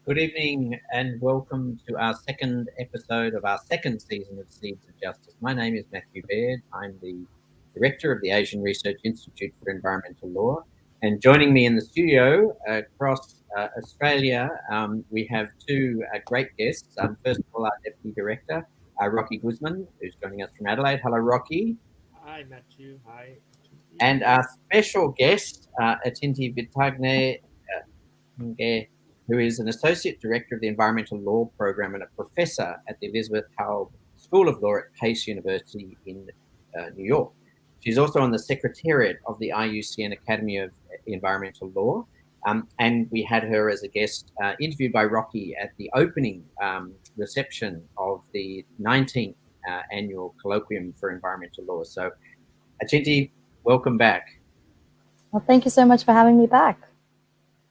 Good evening and welcome to our second episode of our second season of Seeds of Justice. My name is Matthew Baird. I'm the Director of the Asian Research Institute for Environmental Law. And joining me in the studio across Australia, we have two great guests. First of all, our Deputy Director, Rocky Guzman, who's joining us from Adelaide. Hello, Rocky. Hi, Matthew. Hi. And our special guest, Atinti Vitagne, Nge, who is an Associate Director of the Environmental Law Program and a professor at the Elizabeth Howell School of Law at Pace University in New York. She's also on the Secretariat of the IUCN Academy of Environmental Law. And we had her as a guest interviewed by Rocky at the opening reception of the 19th Annual Colloquium for Environmental Law. So, Achinti, welcome back. Well, thank you so much for having me back.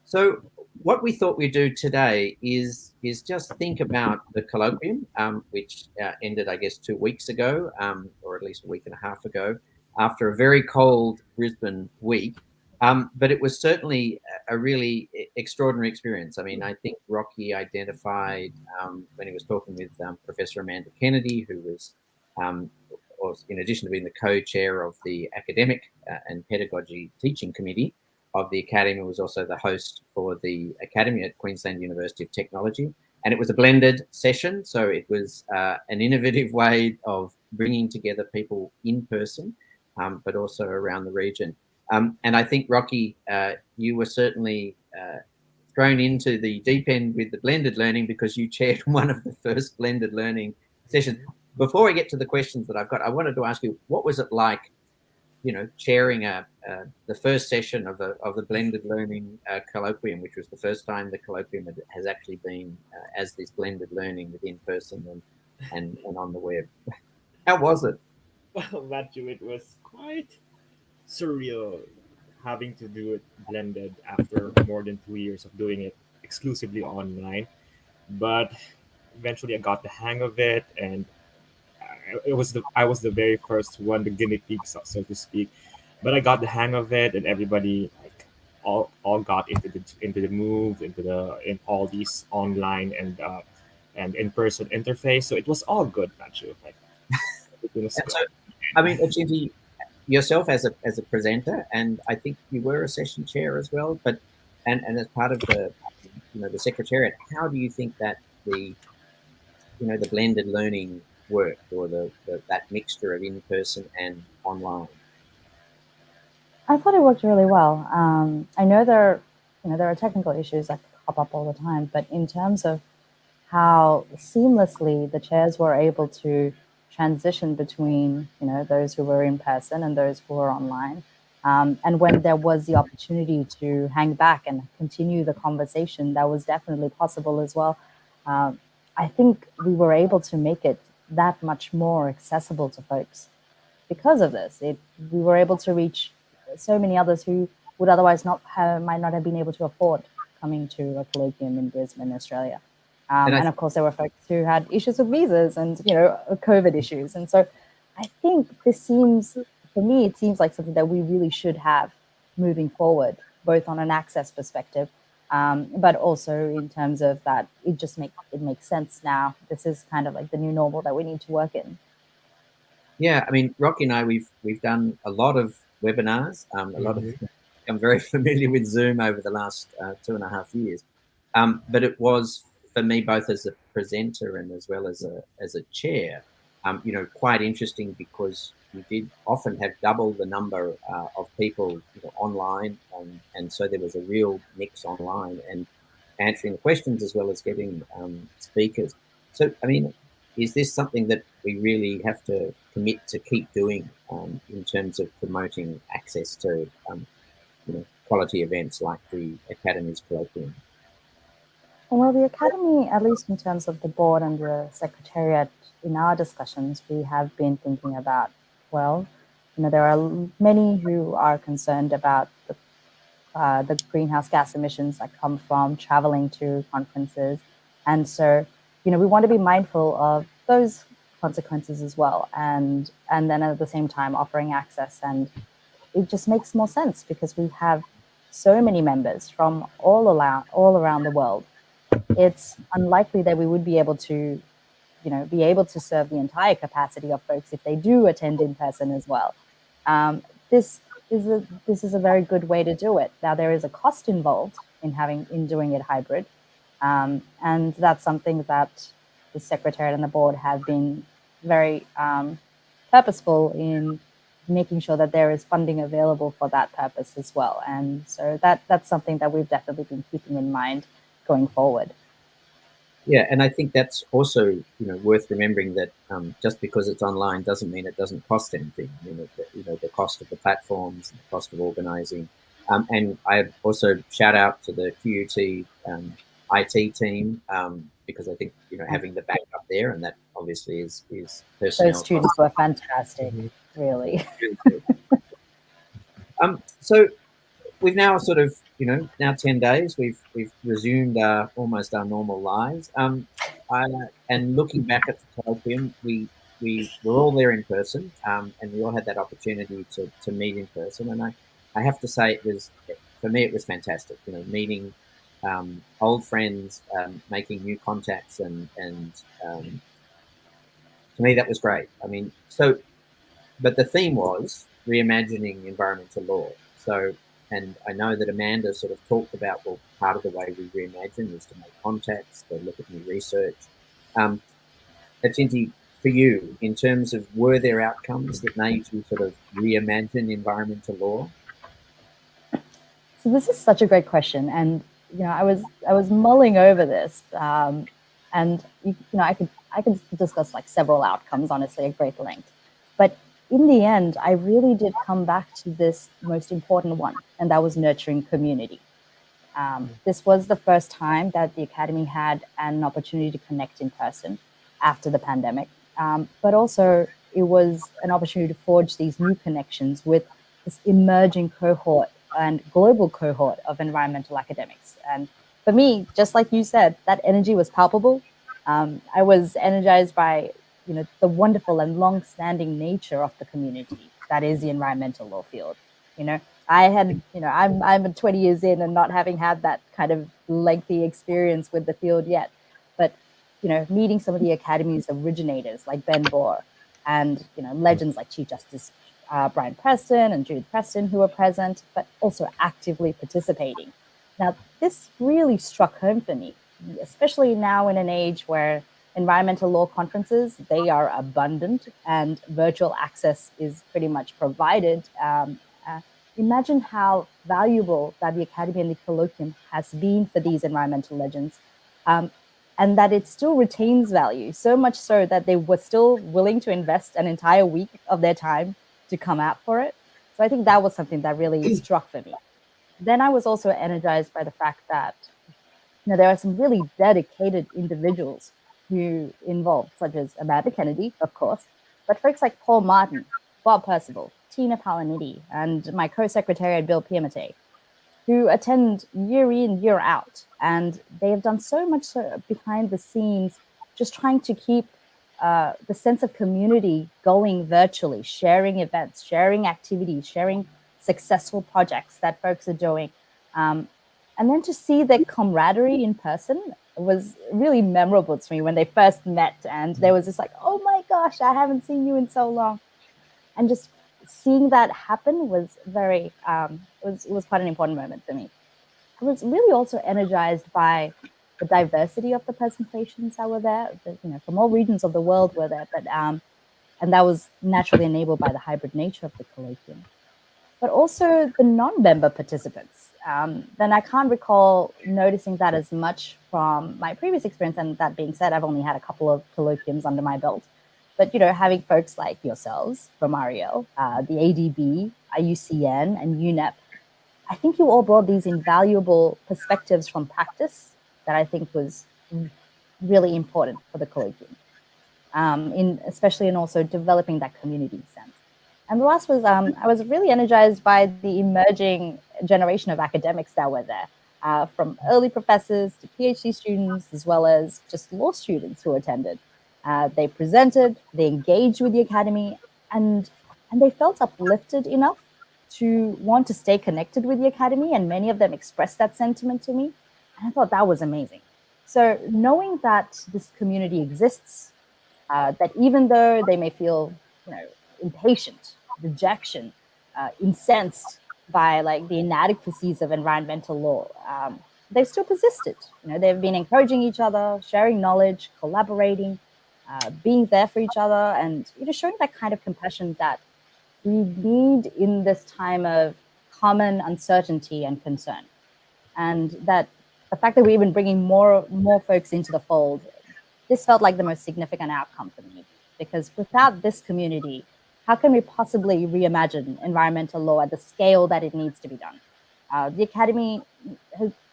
So what we thought we'd do today is just think about the colloquium, which ended, I guess, 2 weeks ago, or at least a week and a half ago, after a very cold Brisbane week. But it was certainly a really extraordinary experience. I mean, I think Rocky identified when he was talking with Professor Amanda Kennedy, who was, in addition to being the co-chair of the Academic and Pedagogy Teaching Committee of the Academy, was also the host for the Academy at Queensland University of Technology. And it was a blended session, so it was an innovative way of bringing together people in person, but also around the region. And I think, Rocky, you were certainly thrown into the deep end with the blended learning because you chaired one of the first blended learning sessions. Before I get to the questions that I've got, I wanted to ask you, what was it like, chairing the first session of the blended learning colloquium, which was the first time the colloquium has actually been as this blended learning within person and on the web. How was it? Well, Matthew, it was quite surreal having to do it blended after more than 2 years of doing it exclusively online. But eventually, I got the hang of it, and I was the very first one, the guinea pig, so to speak. But I got the hang of it, and everybody like all got into the move, in all these online and in person interface. So it was all good, Matthew. Like, it was And good. so, I mean, Achinti, yourself as a presenter, and I think you were a session chair as well, but and as part of the secretariat, how do you think that the blended learning worked, or that mixture of in person and online? I thought it worked really well. I know there are technical issues that pop up all the time, but in terms of how seamlessly the chairs were able to transition between those who were in person and those who were online, and when there was the opportunity to hang back and continue the conversation, that was definitely possible as well. Um, I think we were able to make it that much more accessible to folks because of this. We were able to reach so many others who would otherwise might not have been able to afford coming to a colloquium in Brisbane, Australia. And And of course, there were folks who had issues with visas and COVID issues. And so, I think for me, it seems like something that we really should have moving forward, both on an access perspective, but also in terms of that it makes sense now. This is kind of like the new normal that we need to work in. Yeah, I mean, Rocky and I, we've done a lot of webinars, a lot of. Mhm. I'm very familiar with Zoom over the last 2.5 years, but it was for me both as a presenter and as well as a chair, quite interesting because you did often have double the number of people online, and so there was a real mix online and answering the questions as well as getting speakers. So, I mean, is this something that we really have to commit to keep doing in terms of promoting access to quality events like the Academy's colloquium? Well, the Academy, at least in terms of the board and the secretariat, in our discussions, we have been thinking about, well, there are many who are concerned about the greenhouse gas emissions that come from traveling to conferences. And so, we want to be mindful of those consequences as well. And then at the same time offering access. And it just makes more sense because we have so many members from all around the world. it's unlikely that we would be able to, be able to serve the entire capacity of folks if they do attend in person as well. Um, this this is a very good way to do it. Now there is a cost involved in doing it hybrid, and that's something that the secretariat and the board have been very purposeful in making sure that there is funding available for that purpose as well. And so that's something that we've definitely been keeping in mind going forward. Yeah, and I think that's also worth remembering that just because it's online doesn't mean it doesn't cost anything. The cost of the platforms, the cost of organising, and I also shout out to the QUT IT team because I think having the backup there, and that obviously is Those personnel students costs. were fantastic, Mhm. really. Really good. So we've now sort of now 10 days we've resumed almost our normal lives. I, and looking back at the colloquium, we were all there in person, and we all had that opportunity to meet in person. And I have to say it was, for me, it was fantastic. Meeting old friends, making new contacts, and to me that was great. I mean, but the theme was reimagining environmental law. So, and I know that Amanda sort of talked about, well, part of the way we reimagine is to make contacts, to look at new research. Um, Atinti, for you, in terms of were there outcomes that made you sort of reimagine environmental law? So this is such a great question, and I was mulling over this, and I could discuss like several outcomes, honestly, at great length. But in the end, I really did come back to this most important one, and that was nurturing community. This was the first time that the Academy had an opportunity to connect in person after the pandemic, but also it was an opportunity to forge these new connections with this emerging cohort and global cohort of environmental academics. And for me, just like you said, that energy was palpable. I was energized by the wonderful and long-standing nature of the community that is the environmental law field. You know, I had, I'm 20 years in and not having had that kind of lengthy experience with the field yet, but meeting some of the Academy's originators like Ben Bohr and legends like Chief Justice Brian Preston and Judith Preston who were present, but also actively participating. Now, this really struck home for me, especially now in an age where environmental law conferences, they are abundant and virtual access is pretty much provided. Imagine how valuable that the Academy and the Colloquium has been for these environmental legends, and that it still retains value, so much so that they were still willing to invest an entire week of their time to come out for it. So I think that was something that really struck for me. Then I was also energized by the fact that there are some really dedicated individuals who involved, such as Amanda Kennedy, of course, but folks like Paul Martin, Bob Percival, Tina Palaniti, and my co-secretariat Bill Piamate, who attend year in, year out. And they have done so much behind the scenes, just trying to keep the sense of community going virtually, sharing events, sharing activities, sharing successful projects that folks are doing. And then to see their camaraderie in person was really memorable to me when they first met. And there was this like, oh my gosh, I haven't seen you in so long. And just seeing that happen was it was quite an important moment for me. I was really also energized by the diversity of the presentations that were there. From all regions of the world were there, but and that was naturally enabled by the hybrid nature of the colloquium. But also the non-member participants. Then I can't recall noticing that as much from my previous experience. And that being said, I've only had a couple of colloquiums under my belt. But having folks like yourselves from Ariel, the ADB, IUCN, and UNEP, I think you all brought these invaluable perspectives from practice that I think was really important for the colloquium, especially in also developing that community sense. And the last was I was really energized by the emerging generation of academics that were there, from early professors to PhD students, as well as just law students who attended. They presented, they engaged with the academy, and they felt uplifted enough to want to stay connected with the academy. And many of them expressed that sentiment to me. And I thought that was amazing. So knowing that this community exists, that even though they may feel, impatient, rejection, incensed by like the inadequacies of environmental law, they've still persisted. They've been encouraging each other, sharing knowledge, collaborating, being there for each other, and showing that kind of compassion that we need in this time of common uncertainty and concern. And that the fact that we're even bringing more folks into the fold, this felt like the most significant outcome for me, because without this community, how can we possibly reimagine environmental law at the scale that it needs to be done? The academy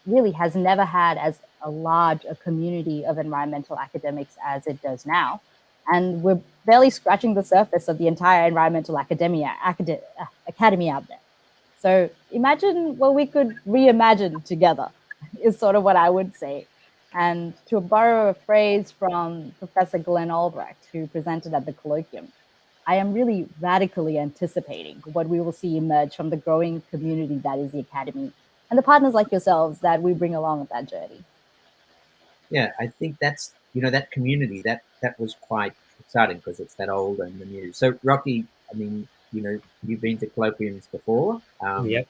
really has never had as a large a community of environmental academics as it does now, and we're barely scratching the surface of the entire environmental academy out there. So imagine what we could reimagine together, is sort of what I would say. And to borrow a phrase from Professor Glenn Albrecht, who presented at the colloquium, I am really radically anticipating what we will see emerge from the growing community that is the Academy and the partners like yourselves that we bring along that journey. Yeah, I think that's that community that was quite exciting because it's that old and the new. So Rocky, I mean, you've been to colloquiums before, Yep.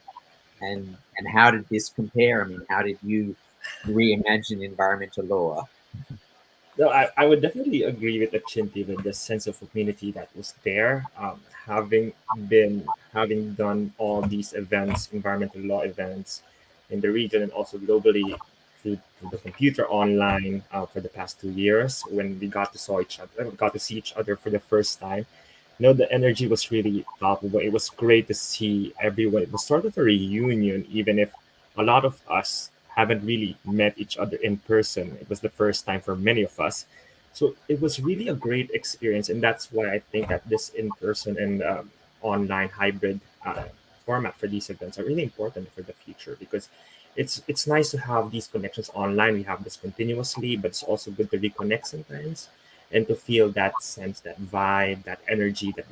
and how did this compare? I mean, how did you reimagine environmental law? No, I would definitely agree with Achinti with the sense of community that was there. Having done all these events, environmental law events in the region and also globally through the computer online for the past 2 years, when we got to see each other for the first time. The energy was really palpable. It was great to see everyone. It was sort of a reunion, even if a lot of us haven't really met each other in person. It was the first time for many of us. So it was really a great experience. And that's why I think that this in person and online hybrid format for these events are really important for the future, because it's nice to have these connections online. We have this continuously, but it's also good to reconnect sometimes and to feel that sense, that vibe, that energy that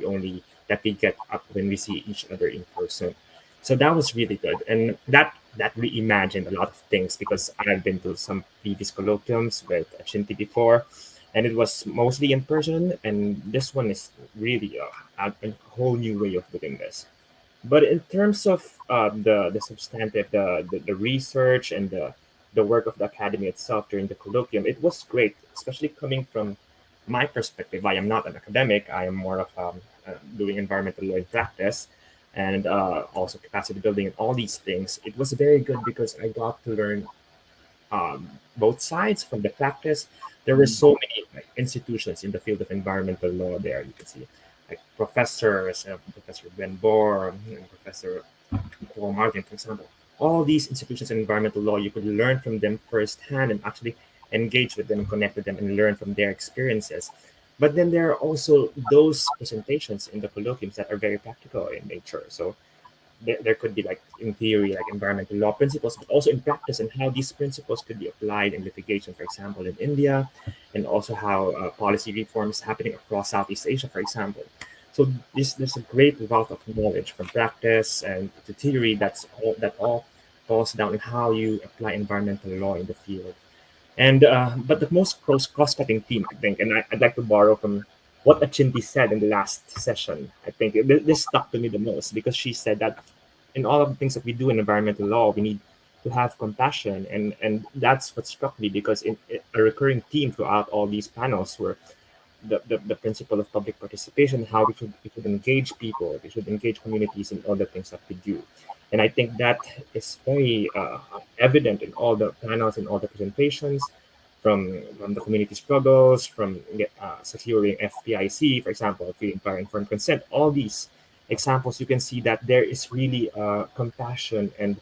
we get up when we see each other in person. So that was really good, and that reimagined a lot of things, because I've been to some previous colloquiums with Shinti before, and it was mostly in person, and this one is really a whole new way of doing this. But in terms of the substantive, the research and the work of the academy itself during the colloquium, it was great, especially coming from my perspective. I am not an academic. I am more of doing environmental law in practice, and also capacity building and all these things. It was very good because I got to learn both sides from the practice. There were so many institutions in the field of environmental law there. You can see like professors, Professor Ben Bohr, and Professor Paul Martin, for example. All these institutions in environmental law, you could learn from them firsthand and actually engage with them, connect with them, and learn from their experiences. But then there are also those presentations in the colloquiums that are very practical in nature. So there could be, like, in theory, like environmental law principles, but also in practice, and how these principles could be applied in litigation, for example, in India, and also how policy reforms happening across Southeast Asia, for example. So there's a great wealth of knowledge from practice and to theory that all falls down in how you apply environmental law in the field. And but the most cross-cutting theme, I think, and I'd like to borrow from what Achinti said in the last session. I think this stuck to me the most, because she said that in all of the things that we do in environmental law, we need to have compassion, and that's what struck me, because a recurring theme throughout all these panels were the principle of public participation, how we should engage people, we should engage communities in all the things that we do. And I think that is very evident in all the panels and all the presentations, from the community struggles, from securing FPIC, for example, free and prior informed consent. All these examples, you can see that there is really compassion and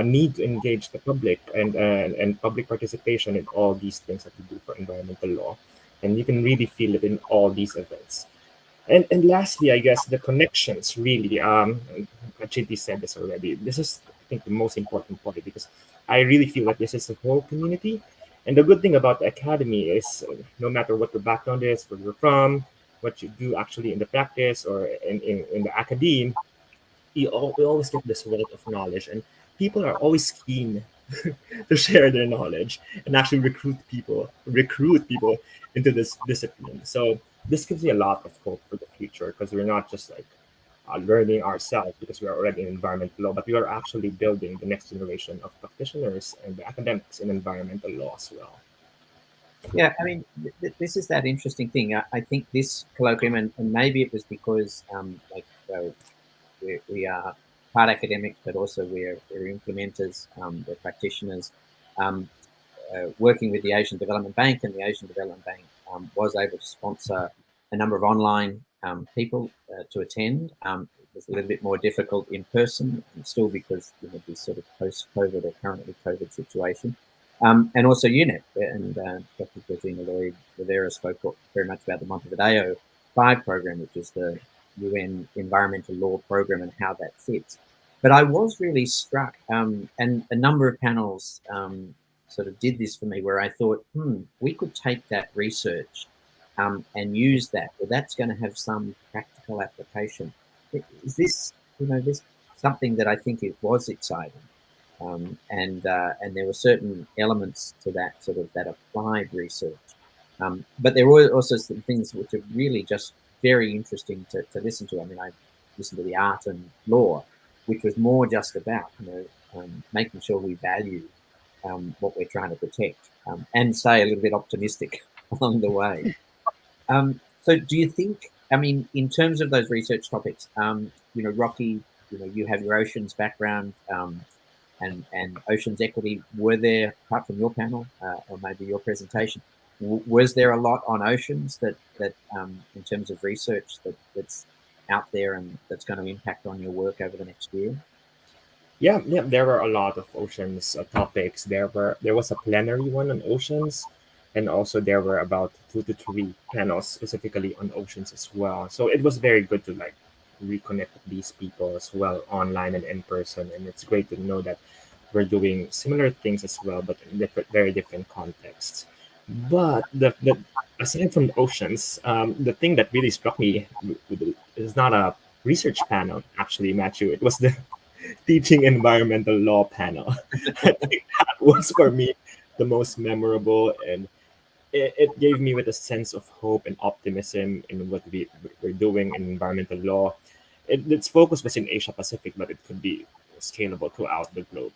need to engage the public, and public participation in all these things that we do for environmental law. And you can really feel it in all these events. And lastly, I guess the connections really. Chiti said this already. This is, I think, the most important point, because I really feel that this is a whole community. And the good thing about the academy is, no matter what your background is, where you're from, what you do actually in the practice or in the academe, we always get this wealth of knowledge, and people are always keen to share their knowledge and actually recruit people into this discipline. So this gives me a lot of hope for the future because we're not just like learning ourselves because we are already in environmental law, but we are actually building the next generation of practitioners and the academics in environmental law as well. Yeah, I mean, this is that interesting thing. I think this colloquium, and maybe it was because, like, we are part academics, but also we're implementers, we're practitioners. Um, Working with the Asian Development Bank, and the Asian Development Bank was able to sponsor a number of online people to attend. It was a little bit more difficult in person, and still because this sort of post-COVID or currently COVID situation. And also UNEP and Dr. Georgina Lloyd Rivera spoke very much about the Montevideo 5 program, which is the UN environmental law program and how that fits. But I was really struck, and a number of panels sort of did this for me, where I thought, we could take that research and use that. Well, that's going to have some practical application. Is this, this something that I think it was exciting, and there were certain elements to that sort of that applied research. But there were also some things which are really just very interesting to listen to. I mean, I listened to the art and law, which was more just about making sure we value what we're trying to protect, and stay a little bit optimistic along the way. So do you think, I mean, in terms of those research topics, Rocky, you have your oceans background, and oceans equity, were there, apart from your panel, or maybe your presentation, was there a lot on oceans that in terms of research that's out there and that's going to impact on your work over the next year? Yeah, yeah, there were a lot of oceans topics. There was a plenary one on oceans, and also there were about 2 to 3 panels specifically on oceans as well. So it was very good to like reconnect with these people as well online and in person, and it's great to know that we're doing similar things as well, but in very different contexts. But the aside from the oceans, the thing that really struck me is not a research panel actually, Matthew. It was the teaching environmental law panel. I think that was for me the most memorable, and it gave me with a sense of hope and optimism in what we're doing in environmental law. Its focus was in Asia Pacific, but it could be scalable throughout the globe.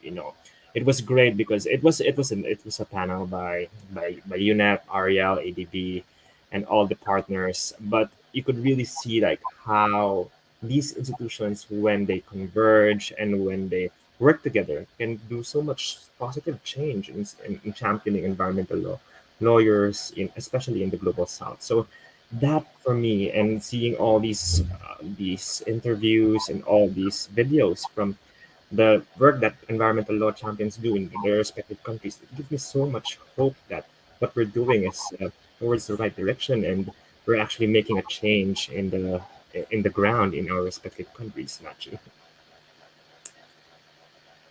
It was great because it was a panel by UNEP, Ariel, ADB, and all the partners. But you could really see like how these institutions, when they converge and when they work together, can do so much positive change in championing environmental law lawyers especially in the global south. So that for me, and seeing all these interviews and all these videos from the work that environmental law champions do in their respective countries, it gives me so much hope that what we're doing is towards the right direction, and we're actually making a change in the ground in our respective countries, naturally.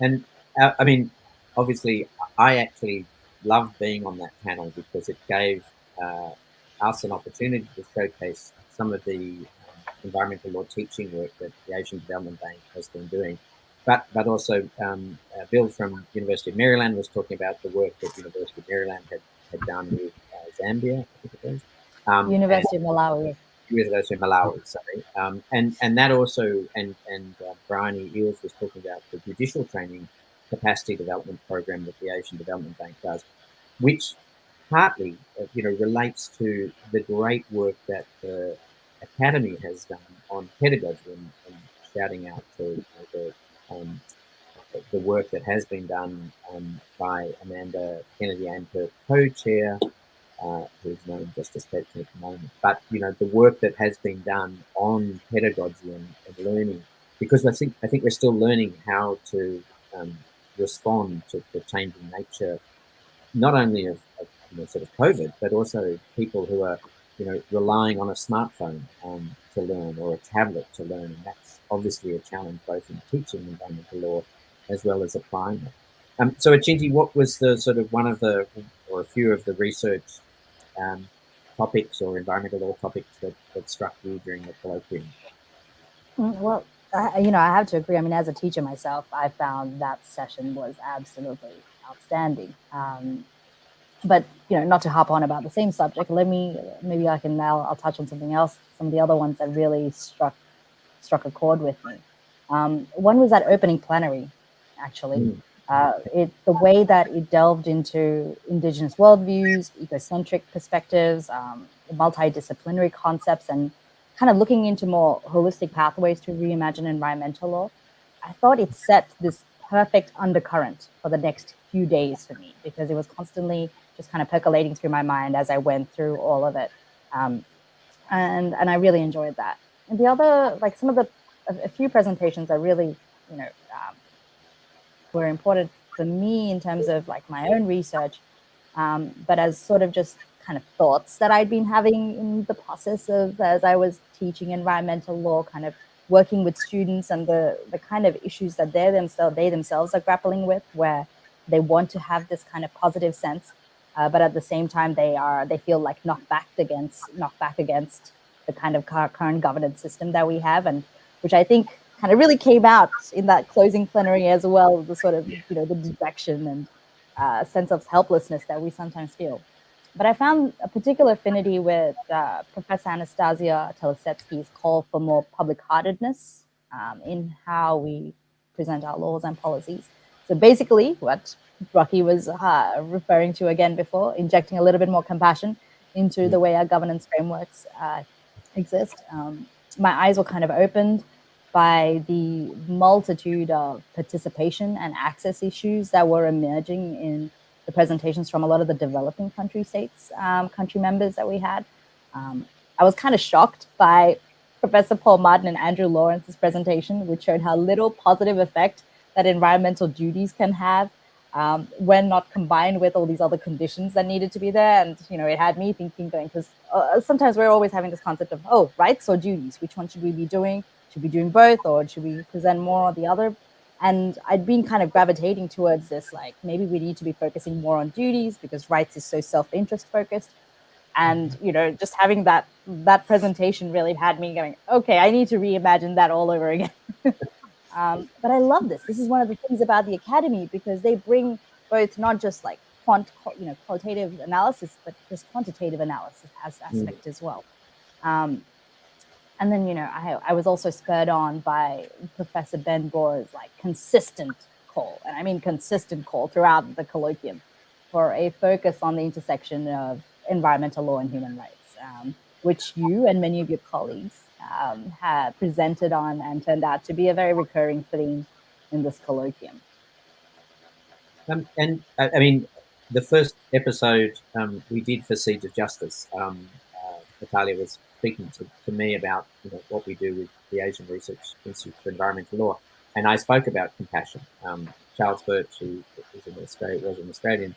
And I mean, obviously, I actually loved being on that panel because it gave uh, us an opportunity to showcase some of the environmental law teaching work that the Asian Development Bank has been doing. But also, Bill from University of Maryland was talking about the work that University of Maryland had done with Zambia, I think it was, and University of Malawi. University of Malawi, sorry, and that also, and Bryony Eels was talking about the judicial training capacity development program that the Asian Development Bank does, which partly relates to the great work that the academy has done on pedagogy, and shouting out to um, the work that has been done by Amanda Kennedy and her co-chair, who's known just as Coaching at the moment. But the work that has been done on pedagogy and learning, because I think we're still learning how to respond to the changing nature, not only of sort of COVID, but also people who are relying on a smartphone to learn, or a tablet to learn, and that's obviously a challenge both in teaching environmental law as well as applying it. So, Achinti, what was the sort of one of the, or a few of the research um, topics or environmental law topics that struck you during the colloquium? Well, I have to agree. I mean, as a teacher myself, I found that session was absolutely outstanding. But not to hop on about the same subject. Maybe I can now. I'll touch on something else. Some of the other ones that really struck a chord with me. One was that opening plenary, actually. Mm. The way that it delved into Indigenous worldviews, ecocentric perspectives, multidisciplinary concepts, and kind of looking into more holistic pathways to reimagine environmental law. I thought it set this perfect undercurrent for the next few days for me, because it was constantly just kind of percolating through my mind as I went through all of it. And I really enjoyed that. And the other, like some of the a few presentations that really you know were important for me in terms of like my own research, but as sort of just kind of thoughts that I'd been having in the process of as I was teaching environmental law, kind of working with students and the kind of issues that they themselves are grappling with, where they want to have this kind of positive sense, but at the same time they feel like knocked back against the kind of current governance system that we have, and which I think kind of really came out in that closing plenary as well, the sort of the dejection and sense of helplessness that we sometimes feel. But I found a particular affinity with Professor Anastasia Telesetsky's call for more public-heartedness in how we present our laws and policies. So basically, what Rocky was referring to again before, injecting a little bit more compassion into the way our governance frameworks exist. My eyes were kind of opened by the multitude of participation and access issues that were emerging in the presentations from a lot of the developing country members that we had. I was kind of shocked by Professor Paul Martin and Andrew Lawrence's presentation, which showed how little positive effect that environmental duties can have when not combined with all these other conditions that needed to be there. And, it had me thinking, going, because sometimes we're always having this concept of, rights or duties, which one should we be doing? Should we be doing both, or should we present more on the other? And I'd been kind of gravitating towards this, like maybe we need to be focusing more on duties because rights is so self-interest focused. And just having that presentation really had me going, okay, I need to reimagine that all over again. But I love this. This is one of the things about the academy, because they bring both not just like qualitative analysis, but this quantitative analysis aspect as well. And then, I was also spurred on by Professor Ben Boer's like consistent call, and I mean consistent call throughout the colloquium, for a focus on the intersection of environmental law and human rights, which you and many of your colleagues have presented on and turned out to be a very recurring theme in this colloquium. And I mean, the first episode we did for Seeds of Justice, Natalia was speaking to me about what we do with the Asian Research Institute for Environmental Law, and I spoke about compassion. Charles Birch, who was an Australian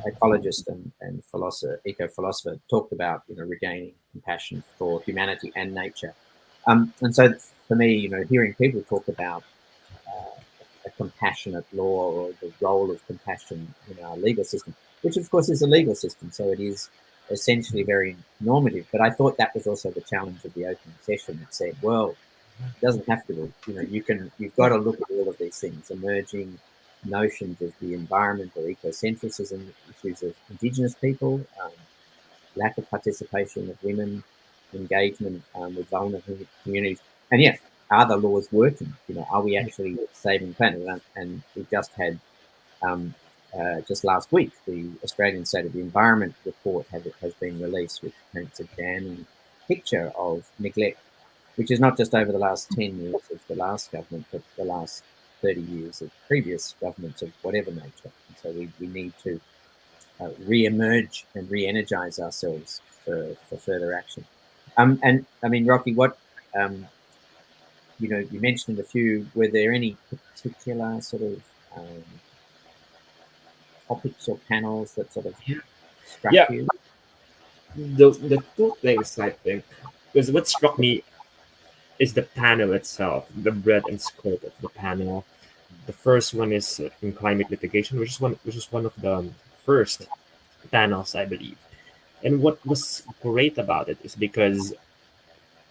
ecologist and philosopher, eco-philosopher, talked about regaining compassion for humanity and nature. And so for me, hearing people talk about a compassionate law, or the role of compassion in our legal system, which of course is a legal system, so it is essentially very normative. But I thought that was also the challenge of the opening session. It said, well, it doesn't have to be. You've got to look at all of these things, emerging notions of the environment or ecocentrism, issues of Indigenous people, lack of participation of women, engagement with vulnerable communities, and yeah, are the laws working? Are we actually saving the planet? And we've just had just last week, the Australian State of the Environment report has been released, which paints a damning picture of neglect, which is not just over the last 10 years of the last government, but the last 30 years of previous governments of whatever nature. And so we need to re-emerge and re-energize ourselves for further action. And I mean, Rocky, what you mentioned a few. Were there any particular sort of topics or panels that sort of struck Yeah, you? the two things I think, because what struck me is the panel itself, the breadth and scope of the panel. The first one is in climate litigation, which is one of the first panels, I believe. And what was great about it is because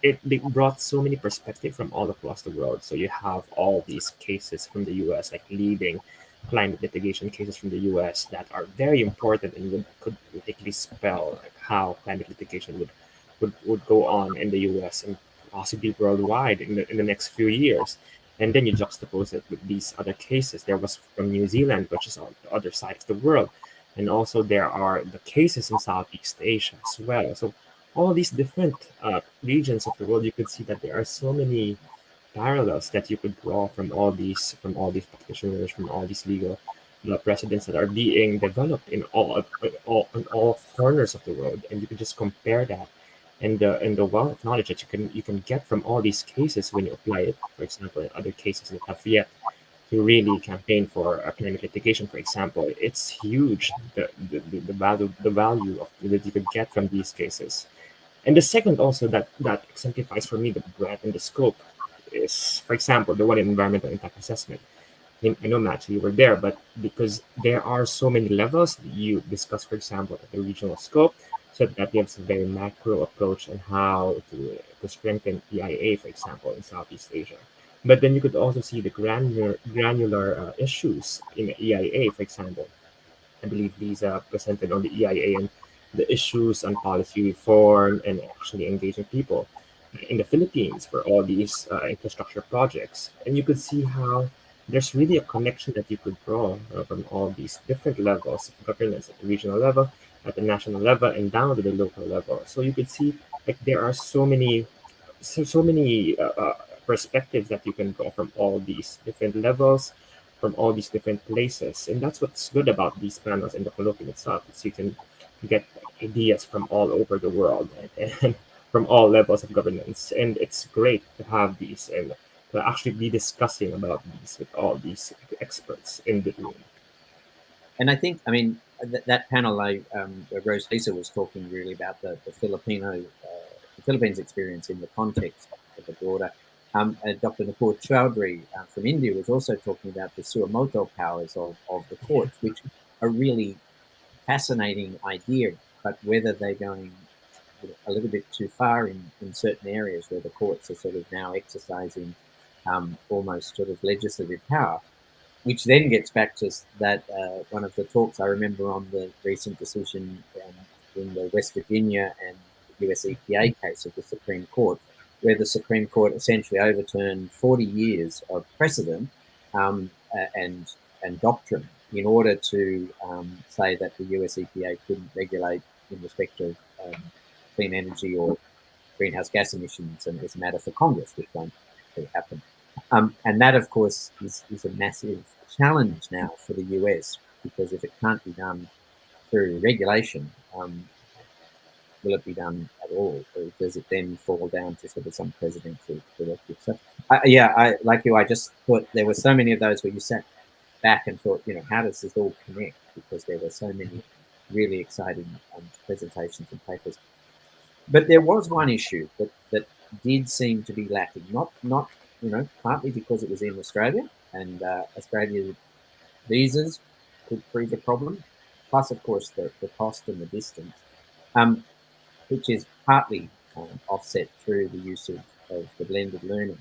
they brought so many perspectives from all across the world. So you have all these cases from the U.S., like leading climate litigation cases from the U.S. that are very important and could likely spell like how climate litigation would go on in the U.S. and possibly worldwide in the next few years. And then you juxtapose it with these other cases. There was from New Zealand, which is on the other side of the world, and also there are the cases in Southeast Asia as well. So all these different regions of the world, you could see that there are so many parallels that you could draw from all these practitioners, from all these legal precedents that are being developed in all corners of the world, and you can just compare that and the wealth of knowledge that you can get from all these cases when you apply it. For example, in other cases that have yet to really campaign for climate litigation, for example, it's huge the value of that you could get from these cases. And the second also that exemplifies for me the breadth and the scope is, for example, the one in environmental impact assessment. I know, Matt, you were there, but because there are so many levels, you discuss, for example, at the regional scope, so that gives a very macro approach on how to strengthen EIA, for example, in Southeast Asia. But then you could also see the granular issues in the EIA, for example. I believe these are presented on the EIA and the issues on policy reform and actually engaging people in the Philippines for all these infrastructure projects. And you could see how there's really a connection that you could draw from all these different levels of governance at the regional level, at the national level, and down to the local level. So you could see like there are so many perspectives that you can draw from all these different levels, from all these different places, and that's what's good about these panels and the colloquium itself. Is you can get ideas from all over the world and from all levels of governance, and it's great to have these and to actually be discussing about these with all these experts in the room. And I think, I mean, that panel, where Rose Lisa was talking really about the the Philippines experience in the context of the broader. Dr. Nupur Chowdhury from India was also talking about the suamoto powers of the courts, which are really fascinating idea, but whether they're going a little bit too far in certain areas where the courts are sort of now exercising almost sort of legislative power, which then gets back to that one of the talks I remember on the recent decision in the West Virginia and US EPA case of the Supreme Court, where the Supreme Court essentially overturned 40 years of precedent um, and doctrine in order to say that the US EPA couldn't regulate in respect of clean energy or greenhouse gas emissions, and it was a matter for Congress, which won't actually happen. And that, of course, is a massive challenge now for the US, because if it can't be done through regulation, will it be done at all, or does it then fall down to sort of some presidential directive? So, yeah, I like you. I just thought there were so many of those where you sat back and thought, how does this all connect? Because there were so many really exciting presentations and papers. But there was one issue that did seem to be lacking, not partly because it was in Australia and Australia's visas could prove a problem, plus of course the cost and the distance, um, which is partly offset through the use of the blended learning.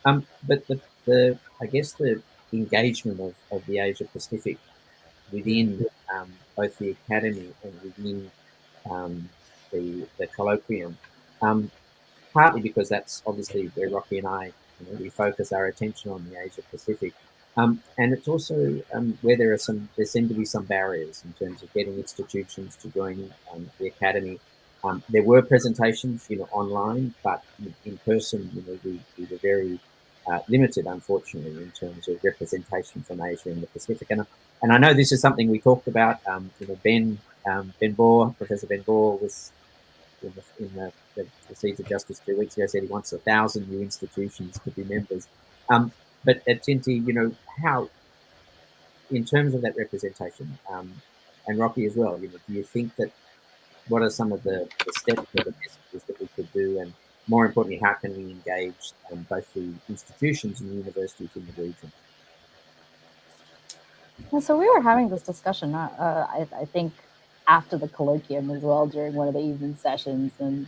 But the I guess the engagement of the Asia Pacific within both the academy and within um, the colloquium, um, partly because that's obviously where Rocky and I, we focus our attention on the Asia Pacific. And it's also where there seem to be some barriers in terms of getting institutions to join the academy. There were presentations, online, but in person, we were very limited, unfortunately, in terms of representation from Asia and the Pacific. And I know this is something we talked about. Ben Bohr, Professor Ben Bohr, was the Seeds of Justice 2 weeks ago, said he wants 1,000 new institutions to be members. But at Tinti, how, in terms of that representation, and Rocky as well, do you think that what are some of the steps or the messages that we could do, and more importantly, how can we engage both the institutions and universities in the region? And so we were having this discussion, I think, after the colloquium as well during one of the evening sessions, and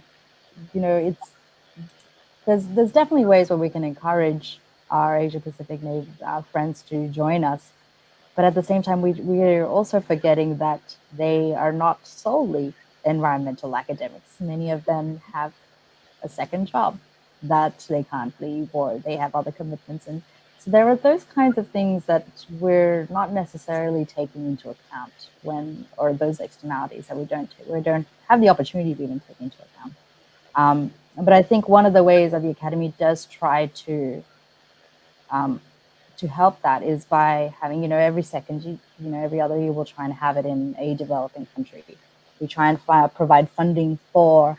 it's there's definitely ways where we can encourage our Asia Pacific friends to join us, but at the same time, we're also forgetting that they are not solely environmental academics. Many of them have a second job that they can't leave, or they have other commitments. And so there are those kinds of things that we're not necessarily taking into account or those externalities that we don't have the opportunity to even take into account. But I think one of the ways that the academy does try um, to help that is by having, every second, every other year we'll try and have it in a developing country. We try and provide funding for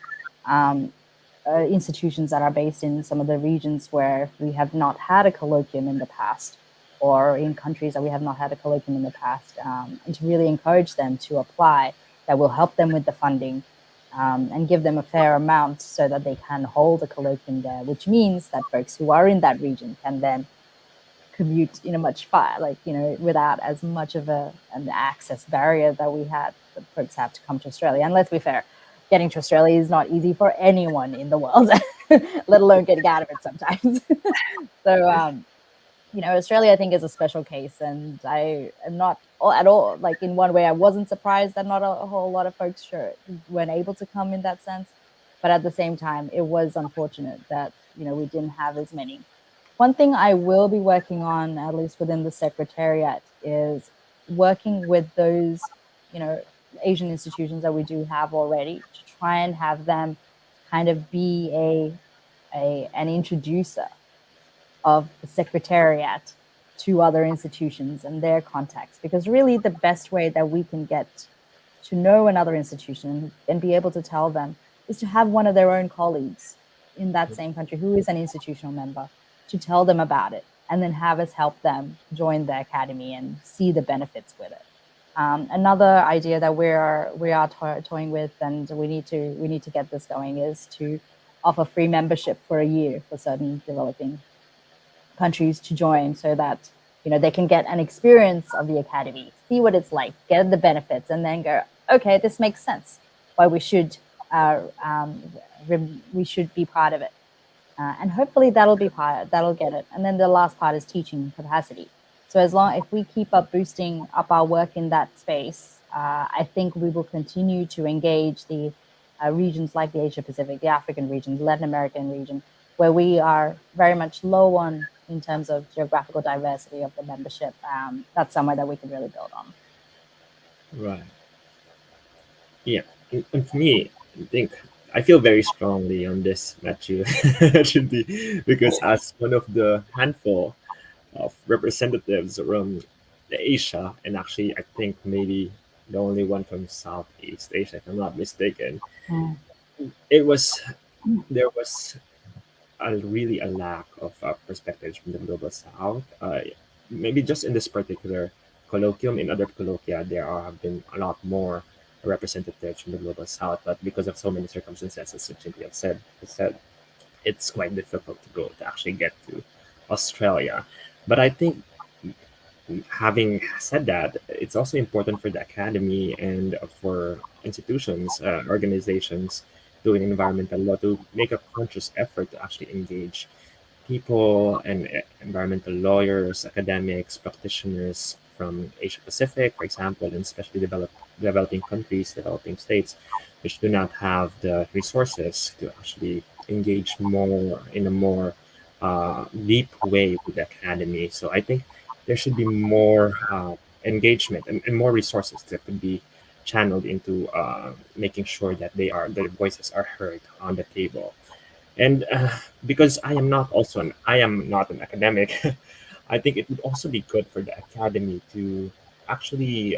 institutions that are based in some of the regions where we have not had a colloquium in the past, or in countries that we have not had a colloquium in the past, and to really encourage them to apply. That will help them with the funding, and give them a fair amount so that they can hold a colloquium there, which means that folks who are in that region can then commute in a much far, without as much of an access barrier that we had that folks have to come to Australia. And let's be fair, getting to Australia is not easy for anyone in the world, let alone getting out of it sometimes. So, Australia, I think, is a special case, and I am not at all, like, in one way, I wasn't surprised that not a whole lot of folks weren't able to come in that sense. But at the same time, it was unfortunate that, we didn't have as many. One thing I will be working on, at least within the Secretariat, is working with those, you know, Asian institutions that we do have already to try and have them kind of be an introducer of the Secretariat to other institutions and their contacts. Because really, the best way that we can get to know another institution and be able to tell them is to have one of their own colleagues in that same country who is an institutional member, to tell them about it, and then have us help them join the academy and see the benefits with it. Another idea that we are toying with, and we need to get this going, is to offer free membership for a year for certain developing countries to join, so that they can get an experience of the academy, see what it's like, get the benefits, and then go, okay, this makes sense. Why uh, um, we should be part of it, and hopefully that'll get it. And then the last part is teaching capacity. So if we keep boosting up our work in that space, I think we will continue to engage the regions like the Asia Pacific, the African region, the Latin American region, where we are very much low on in terms of geographical diversity of the membership. That's somewhere that we can really build on. Right. Yeah. And for me, I think I feel very strongly on this, Matthew, actually, because as one of the handful of representatives from Asia, and actually, I think maybe the only one from Southeast Asia, if I'm not mistaken, Mm. it was there was really a lack of perspectives from the global south. Maybe just in this particular colloquium, in other colloquia, have been a lot more representatives from the global south, but because of so many circumstances, as Cynthia said, it's quite difficult to actually get to Australia. But I think, having said that, it's also important for the academy and for institutions, organizations doing environmental law to make a conscious effort to actually engage people and environmental lawyers, academics, practitioners from Asia Pacific, for example, and especially developing countries, developing states, which do not have the resources to actually engage more in a more deep way with the academy. So I think there should be more engagement and more resources that could be channeled into making sure that their voices are heard on the table. And because I am not an academic, I think it would also be good for the academy to actually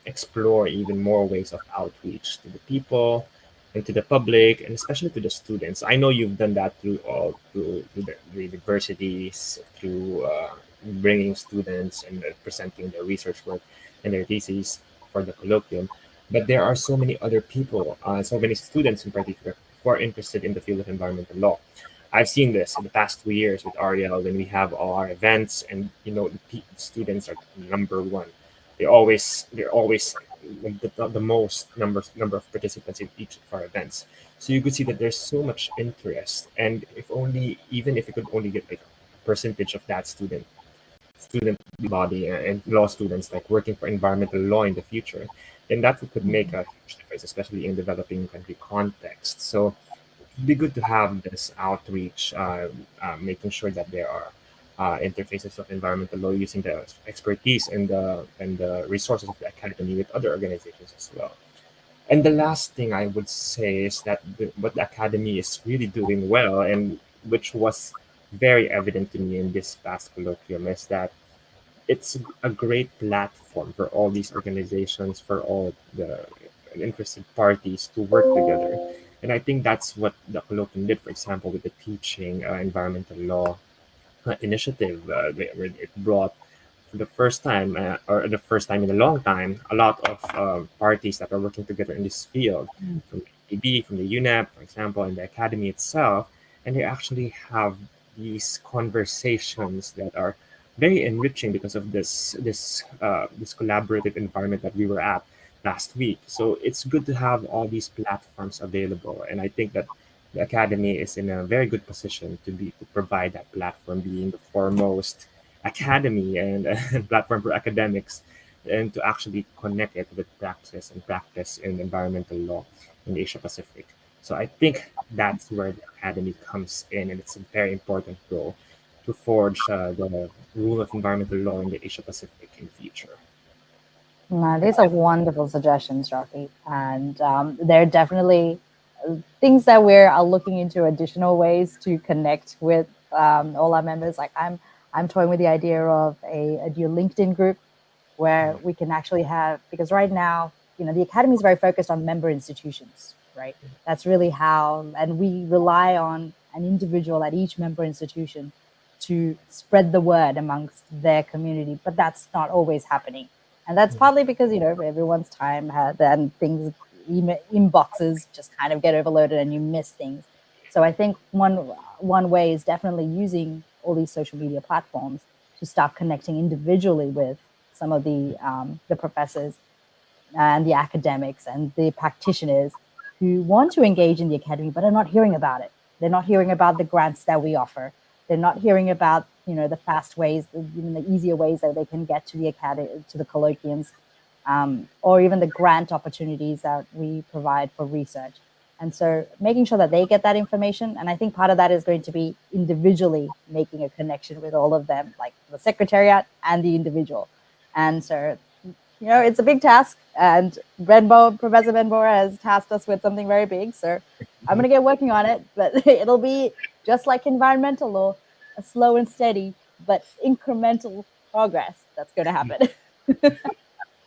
explore even more ways of outreach to the people and to the public, and especially to the students. I know you've done that through the universities, through bringing students and presenting their research work and their theses for the colloquium. But there are so many other people, so many students in particular, who are interested in the field of environmental law. I've seen this in the past 2 years with Ariel when we have all our events, and the students are number one. they're always the most number of participants in each of our events. So you could see that there's so much interest, and if only even if you could only get like a percentage of that student body and law students like working for environmental law in the future, then that could make a huge difference, especially in developing country context. So it'd be good to have this outreach, making sure that there are interfaces of environmental law using the expertise and the resources of the academy with other organizations as well. And the last thing I would say is that what the academy is really doing well, and which was very evident to me in this past colloquium, is that it's a great platform for all these organizations, for all the interested parties to work together. And I think that's what the colloquium did, for example, with the teaching environmental law initiative, where it brought for the first time, or the first time in a long time, a lot of parties that are working together in this field, from the AD, from the UNEP, for example, and the academy itself, and they actually have these conversations that are very enriching because of this collaborative environment that we were at last week. So it's good to have all these platforms available, and I think that the academy is in a very good position to provide that platform, being the foremost academy and platform for academics, and to actually connect it with practice in environmental law in Asia Pacific. So I think that's where the academy comes in, and it's a very important role to forge the rule of environmental law in the Asia Pacific in the future. No, these are wonderful suggestions, Rocky, and they're definitely things that are looking into additional ways to connect with all our members. Like I'm toying with the idea of a new LinkedIn group where we can actually have, because right now, the academy is very focused on member institutions, right? That's really how, and we rely on an individual at each member institution to spread the word amongst their community, but that's not always happening. And that's partly because, everyone's time and things, inboxes just kind of get overloaded and you miss things. So I think one way is definitely using all these social media platforms to start connecting individually with some of the professors and the academics and the practitioners who want to engage in the academy but are not hearing about it. They're not hearing about the grants that we offer. They're not hearing about the fast ways, the easier ways that they can get to the academy, to the colloquiums, or even the grant opportunities that we provide for research. And so making sure that they get that information. And I think part of that is going to be individually making a connection with all of them, like the secretariat and the individual. And so, it's a big task. And Professor Benboer has tasked us with something very big. So I'm going to get working on it. But it'll be just like environmental law, a slow and steady, but incremental progress that's going to happen.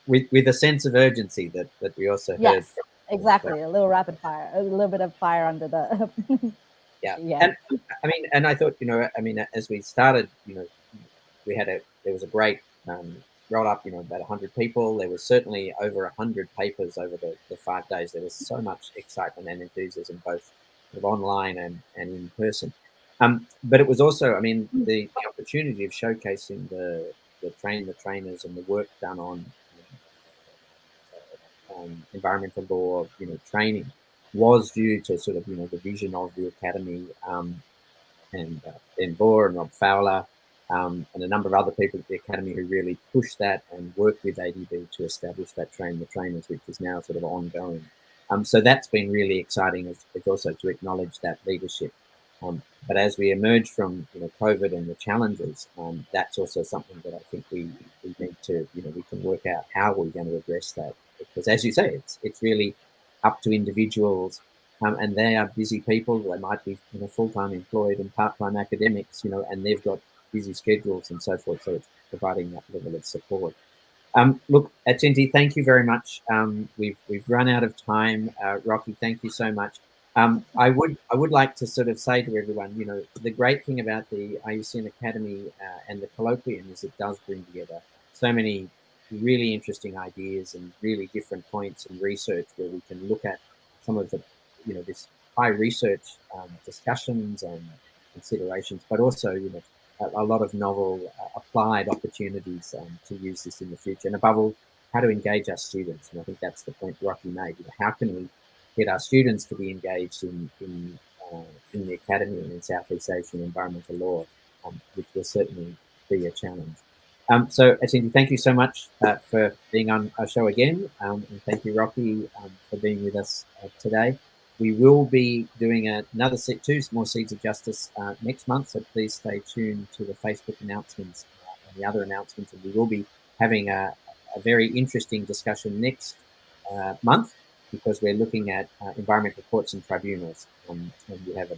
With a sense of urgency that we also heard. Yes, exactly. A little rapid fire, a little bit of fire under the. Yeah. Yeah. And I thought, as we started, there was a great roll up, about 100 people. There was certainly over 100 papers over the 5 days. There was so much excitement and enthusiasm, both sort of online and in person. But it was also, the opportunity of showcasing the trainers and the work done on environmental law, training was due to sort of, the vision of the academy, and Ben Boer and Rob Fowler, and a number of other people at the academy who really pushed that and worked with ADB to establish that Train the Trainers, which is now sort of ongoing. So that's been really exciting. It's also to acknowledge that leadership. But as we emerge from COVID and the challenges, that's also something that I think we need to we can work out how we're going to address that, because as you say, it's really up to individuals, and they are busy people. They might be full-time employed and part-time academics, and they've got busy schedules and so forth. So it's providing that level of support. Look, Atinti, thank you very much. We've run out of time. Rocky, thank you so much. I would like to sort of say to everyone, the great thing about the IUCN Academy and the colloquium is it does bring together so many really interesting ideas and really different points in research where we can look at some of the, this high research discussions and considerations, but also, a lot of novel applied opportunities to use this in the future, and above all, how to engage our students. And I think that's the point Rocky made. How can we get our students to be engaged in the academy and in Southeast Asian environmental law, which will certainly be a challenge. So, Cindy, thank you so much for being on our show again, and thank you, Rocky, for being with us today. We will be doing another two more Seeds of Justice next month, so please stay tuned to the Facebook announcements and the other announcements, and we will be having a very interesting discussion next month, because we're looking at environmental courts and tribunals, and we have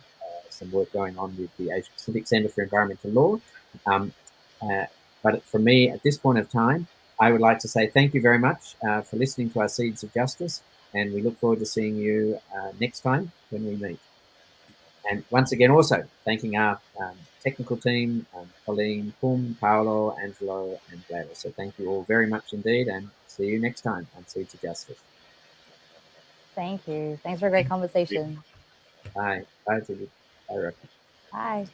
some work going on with the Asia Pacific Centre for Environmental Law. Um, uh, but for me, at this point of time, I would like to say thank you very much for listening to our Seeds of Justice, and we look forward to seeing you next time when we meet. And once again, also thanking our technical team, Colleen, Pum, Paolo, Angelo, and Gladys. So thank you all very much indeed, and see you next time on Seeds of Justice. Thank you. Thanks for a great conversation. Bye. Bye, Judy. Bye, Rocky. Bye.